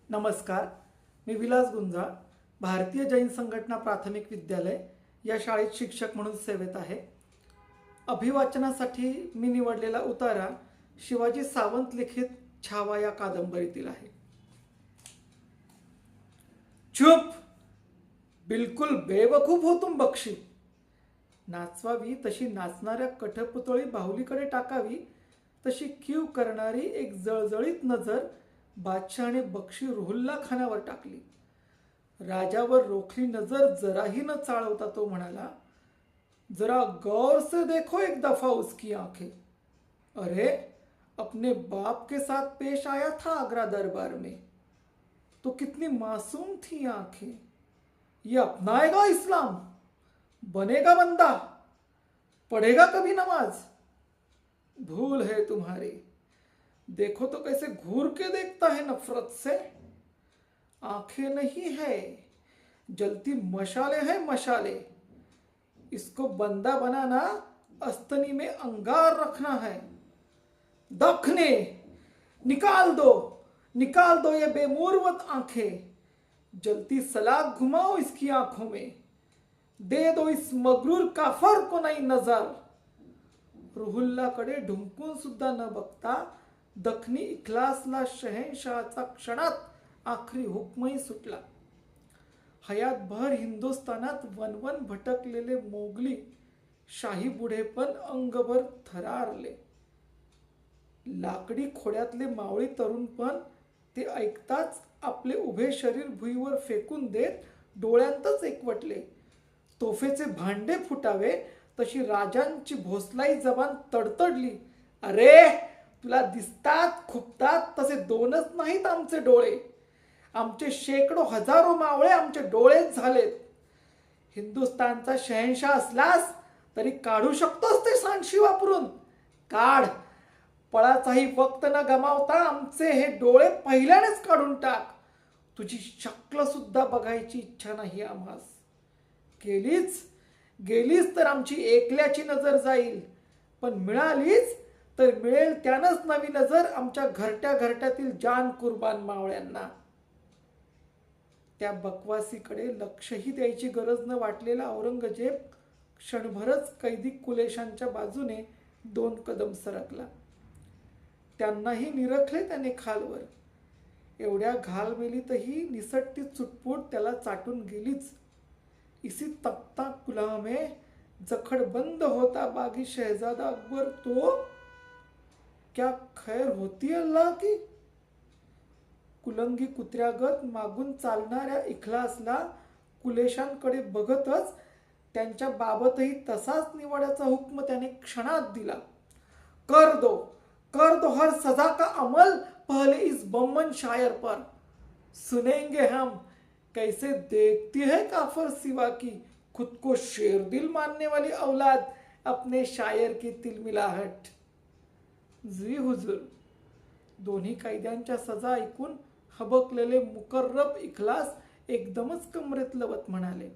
नमस्कार. मी विलास गुंजाळ, भारतीय जैन संघटना प्राथमिक विद्यालय या शाळेत शिक्षक म्हणून सेवेत आहे. अभिवाचनासाठी मी निवडलेला उतारा शिवाजी सावंत लिखित छावा या कादंबरीतील आहे. चुप, बिलकुल बेवकूफ हो तुम बक्षी. नाचवावी तशी नाचणाऱ्या कठपुतळी बाहुलीकडे टाकावी तशी कीव करणारी एक जळजळीत नजर बादशहाने बक्षी रुहुल्ला खानावर टाकली. राजावर रोखली नजर जराही न चाळवता तो म्हणाला, जरा गौर से देखो एक दफा उसकी आंखें. अरे, अपने बाप के साथ पेश आया था आगरा दरबार में. तो कितनी मासूम थी आंखें. ये अपनाएगा इस्लाम, बनेगा बंदा, पढ़ेगा कभी नमाज. भूल है तुम्हारी. देखो तो कैसे घूर के देखता है नफरत से. आंखें नहीं है, जलती मशाले हैं मशाले. इसको बंदा बनाना, अस्तनी में अंगार रखना है. दखने, निकाल दो ये बेमूरवत आंखें. जलती सलाख घुमाओ इसकी आंखों में. दे दो इस मगरूर काफर को नई नजर. रुहुल्लाकडे ढुंकून सुद्धा न बघता दखनी इखलासला शहेनशाहचा क्षणात आखरी हुकमही सुटला. हयातभर हिंदुस्थानात वनवन भटकलेले मोगली शाही बुढे पण अंगभर थरारले. लाकडी खोड्यातले मावळी तरुण पण ते ऐकताच आपले उभे शरीर भुईवर फेकून देत डोळ्यांतच एकवटले. तोफेचे भांडे फुटावे तशी राजांची भोसलाई जबान तडतडली. अरे, तुला दिसतात खुपतात तसे दोनच नाहीत आमचे डोळे. आमचे शेकडो हजारो मावळे आमचे डोळेच झालेत. हिंदुस्थानचा शहेनशाह असलास तरी काढू शकतोस ते सांडशी वापरून. काढ. पळाचाही वक्त न गमावता आमचे हे डोळे पहिल्यानेच काढून टाक. तुझी शक्ल सुद्धा बघायची इच्छा नाही आम्हास. गेलीच तर आमची एकल्याची नजर जाईल, पण मिळालीच तर मिळेल त्यानंच नवी नजर आमच्या घरट्या घरट्यातील जान कुर्बान मावळ्यांना. त्या बकवासीकडे लक्षही द्यायची गरज न वाटलेला औरंगजेब क्षणभरच कैदी कुलेशांच्या बाजूने 2 कदम सरकला. त्यांनाही निरखले त्याने खालवर. एवढ्या घालमेलीतही निसटती चुटपूट त्याला चाटून गेलीच. इसी तख्ता कुल्हा में जखडबंद होता बागी शहजादा अकबर तो क्या खैर होती अल्लाह की. कुलंगी कुत्र्यागत मागून चालणाऱ्या इखलासला कुलेशांकडे बघतच त्यांच्या बाबतही तसाच निवाड्याचा हुक्म त्याने क्षणात दिला. कर दो हर सजा का अमल पहले इस बम्मन शायर पर. सुनेंगे हम कैसे देखती है काफर सिवा की खुद को शेर दिल मानने वाली औलाद अपने शायर की तिलमिलाहट. जी हुजूर. दोन्ही कैद्यांच्या सजा ऐकून हबकलेले मुकर्रब इखलास एकदमच कमरेत लवत म्हणाले.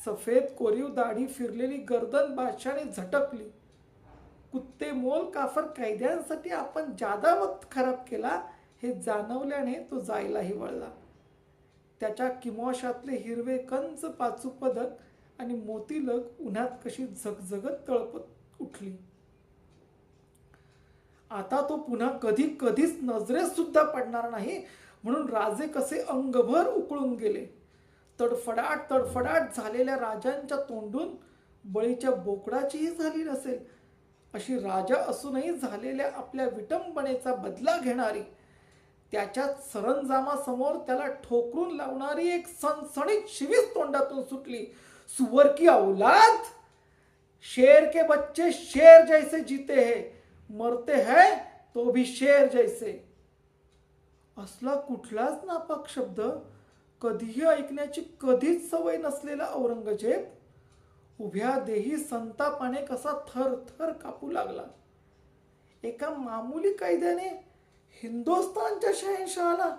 सफेद कोरीव दाढी फिरलेली गर्दन बादशाने झटकली. कुत्ते मोल काफर कैद्यांसाठी आपण जादा वक्त खराब केला हे जाणवल्याने तो जायलाही वळला. त्याच्या किमोशातले हिरवे कंच पाचू पदक आणि मोतीलग उन्हात कशी झगझगत तळपत उठली. आता तो पुन्हा कधीच नजरेत सुद्धा पडणार नाही म्हणून राजे कसे अंगभर उकळून गेले. तडफडाट झालेल्या राजांच्या तोंडून बळीच्या बोकडाचीही झाली नसेल अशी राजा असूनही झालेल्या आपल्या विटंबनेचा बदला घेणारी, त्याच्यात सरंजामासमोर त्याला ठोकरून लावणारी एक सणसणीत शिवीच तोंडातून सुटली. सुवर की औलाद. शेर के बच्चे शेर जैसे जीते हैं, मरते हैं तो भी शेर जैसे. असला कुठलाच नापाक शब्द कधीही ऐकण्याची कधीच सवय नसलेला औरंगजेब उभ्या देही संतापाने कसा थर कापू लागला. एका मामूली कैद्याने हिंदुस्थानच्या शहेनशहाला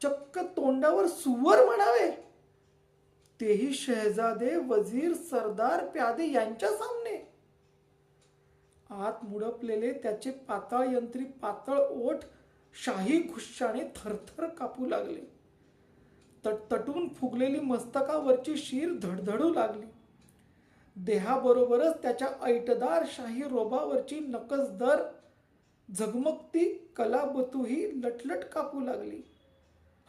चक्क तोंडावर सुवर म्हणावे, तेही शहजादे, वजीर, सरदार, प्यादे यांच्या सामने. आत मुडपलेले त्याचे पाताळ यंत्री पातळ ओठ शाही गुश्शाने थरथर कापू लागले. तटतटून फुगलेली मस्तकावरची शीर धडधडू लागली. देहाबरोबरच त्याच्या ऐटदार शाही रोबावरची नकसदर झगमगती कलाबतूही लटलट कापू लागली.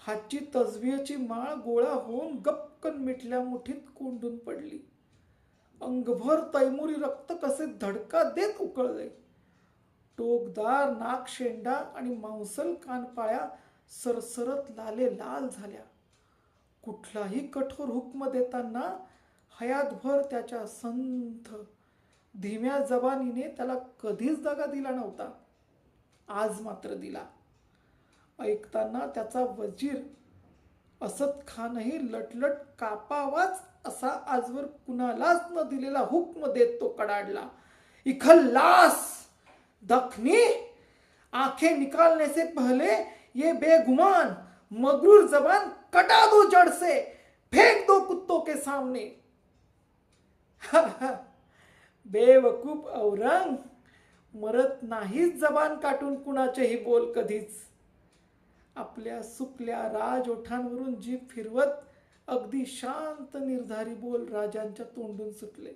हातची तसबीहची माळ गोळा होऊन गपकन मिठल्या मुठीत कोंडून पडली. अंगभर तैमुरी रक्त कसे धडका देत उकळले. टोकदार नाकशेंडा आणि मांसल कानपाळ्या सरसरत लाले लाल झाल्या. कुठलाही कठोर हुक्म देताना हयातभर त्याच्या संथ धीम्या जबानीने त्याला कधीच दगा दिला नव्हता. आज मात्र दिला. ऐकताना त्याचा वजीर असद खानही लटलट कापावाच असा आजवर कुणालाच न दिलेला हुक्म देत तो कडाडला. इखल्लास दखनी, आंखें निकालने से पहले ये बेगुमान मगरूर जबान कटा दो जड़ से, फेंक दो कुत्तों के सामने. बेवकूफ औरंग, मरत नाहीच जबान काटून कुणाचेही बोल कधीच. आपल्या सुकल्या राजओठांवरून जीभ फिरवत अगदी शांत निर्धारी बोल राजांच्या तोंडून सुटले.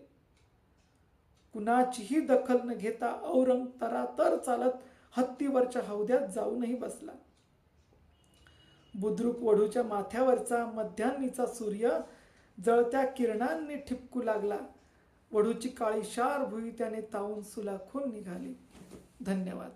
कुणाचीही दखल न घेता औरंग तरातर चालत हत्तीवरच्या हौद्यात जाऊनही बसला. बुद्रुक वढूच्या माथ्यावरचा मध्यान्नीचा सूर्य जळत्या किरणांनी ठिपकू लागला. वढूची काळी शार भुई त्याने तावून सुलाखून निघाली. धन्यवाद.